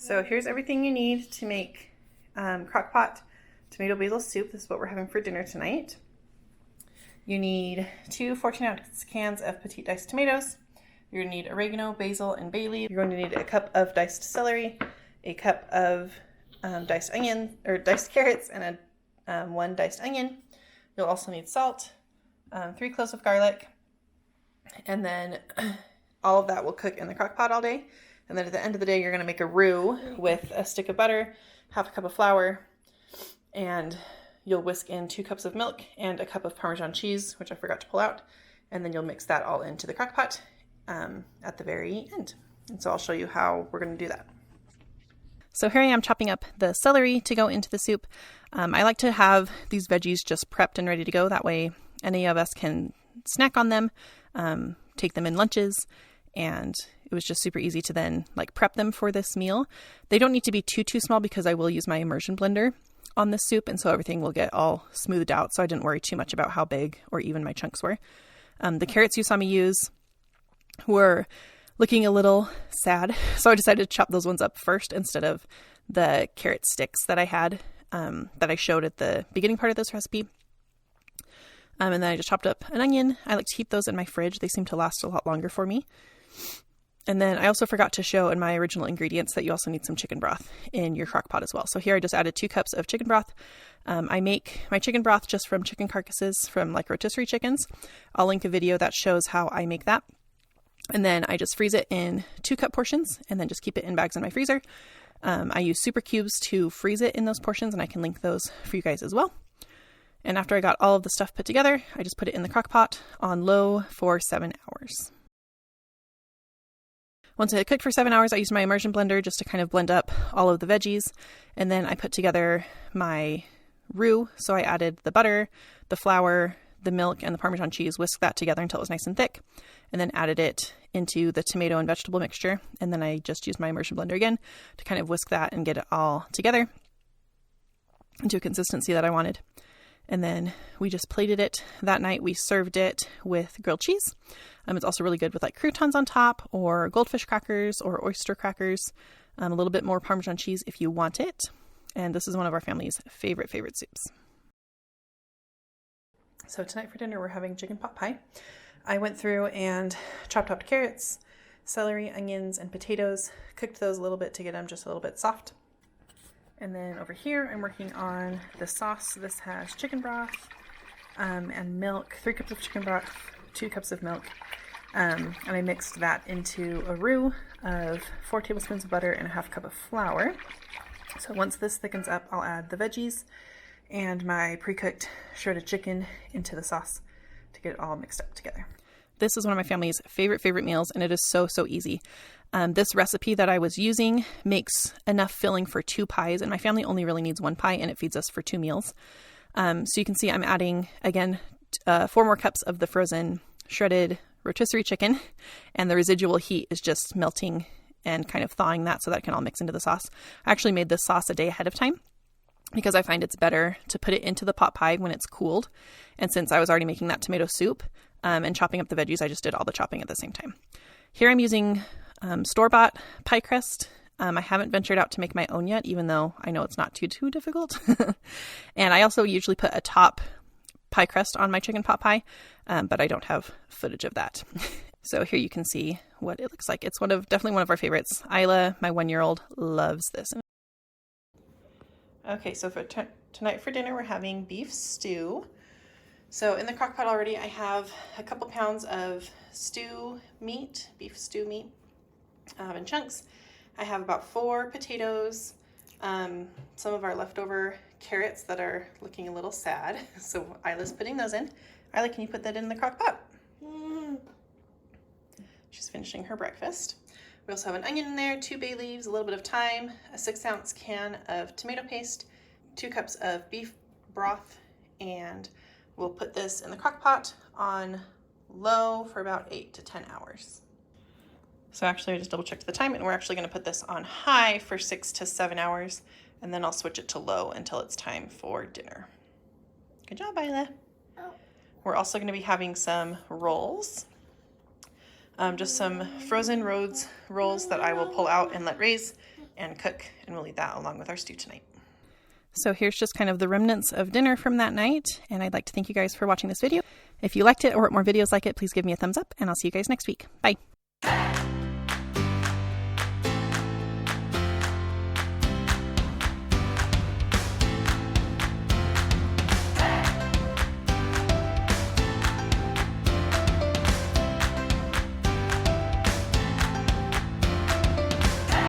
So here's everything you need to make crock pot tomato basil soup. This is what we're having for dinner tonight. You need 2 14-ounce cans of petite diced tomatoes. You're going to need oregano, basil, and bay leaf. You're going to need a cup of diced celery, a cup of diced onion or diced carrots, and a 1 diced onion. You'll also need salt, 3 cloves of garlic, and then all of that will cook in the crock pot all day. And then at the end of the day, you're going to make a roux with a stick of butter, half a cup of flour, and you'll whisk in 2 cups of milk and a cup of Parmesan cheese, which I forgot to pull out. And then you'll mix that all into the crock pot at the very end. And so I'll show you how we're going to do that. So here I am chopping up the celery to go into the soup. I like to have these veggies just prepped and ready to go. That way any of us can snack on them, take them in lunches, and it was just super easy to then prep them for this meal. They don't need to be too small because I will use my immersion blender on this soup, and so everything will get all smoothed out, so I didn't worry too much about how big or even my chunks were. The carrots you saw me use were looking a little sad, so I decided to chop those ones up first instead of the carrot sticks that I had that I showed at the beginning part of this recipe. And then I just chopped up an onion. I like to keep those in my fridge. They seem to last a lot longer for me. And then I also forgot to show in my original ingredients that you also need some chicken broth in your crock pot as well. So here I just added 2 cups of chicken broth. I make my chicken broth just from chicken carcasses from rotisserie chickens. I'll link a video that shows how I make that. And then I just freeze it in 2-cup portions and then just keep it in bags in my freezer. I use super cubes to freeze it in those portions, and I can link those for you guys as well. And after I got all of the stuff put together, I just put it in the crock pot on low for 7 hours. Once it had cooked for 7 hours, I used my immersion blender just to kind of blend up all of the veggies. And then I put together my roux. So I added the butter, the flour, the milk, and the Parmesan cheese, whisked that together until it was nice and thick, and then added it into the tomato and vegetable mixture. And then I just used my immersion blender again to kind of whisk that and get it all together into a consistency that I wanted. And then we just plated it that night. We served it with grilled cheese. It's also really good with croutons on top, or goldfish crackers or oyster crackers, a little bit more Parmesan cheese if you want it. And this is one of our family's favorite soups. So tonight for dinner, we're having chicken pot pie. I went through and chopped up carrots, celery, onions, and potatoes, cooked those a little bit to get them just a little bit soft. And then over here, I'm working on the sauce. This has chicken broth and milk, 3 cups of chicken broth, 2 cups of milk. And I mixed that into a roux of 4 tablespoons of butter and a half cup of flour. So once this thickens up, I'll add the veggies and my pre-cooked shredded chicken into the sauce to get it all mixed up together. This is one of my family's favorite meals, and it is so easy. This recipe that I was using makes enough filling for 2 pies, and my family only really needs 1 pie, and it feeds us for 2 meals. So you can see I'm adding, again, 4 more cups of the frozen shredded rotisserie chicken, and the residual heat is just melting and kind of thawing that so that it can all mix into the sauce. I actually made this sauce a day ahead of time because I find it's better to put it into the pot pie when it's cooled. And since I was already making that tomato soup and chopping up the veggies, I just did all the chopping at the same time. Here I'm using store-bought pie crust. I haven't ventured out to make my own yet, even though I know it's not too difficult. And I also usually put a top pie crust on my chicken pot pie, but I don't have footage of that. So here you can see what it looks like. It's definitely one of our favorites. Isla, my 1-year-old, loves this. Okay, so for tonight for dinner, we're having beef stew. So in the crock pot already, I have a couple pounds of beef stew meat in chunks. I have about 4 potatoes, some of our leftover carrots that are looking a little sad. So Isla's putting those in. Isla, can you put that in the crock pot? She's finishing her breakfast. We also have an onion in there, 2 bay leaves, a little bit of thyme, a 6-ounce can of tomato paste, 2 cups of beef broth, and we'll put this in the crock pot on low for about 8 to 10 hours. So actually I just double checked the time, and we're actually going to put this on high for 6 to 7 hours, and then I'll switch it to low until it's time for dinner. Good job, Isla. Oh. We're also going to be having some rolls. Just some frozen rolls that I will pull out and let raise and cook, and we'll eat that along with our stew tonight. So here's just kind of the remnants of dinner from that night, and I'd like to thank you guys for watching this video. If you liked it or want more videos like it, please give me a thumbs up, and I'll see you guys next week. Bye!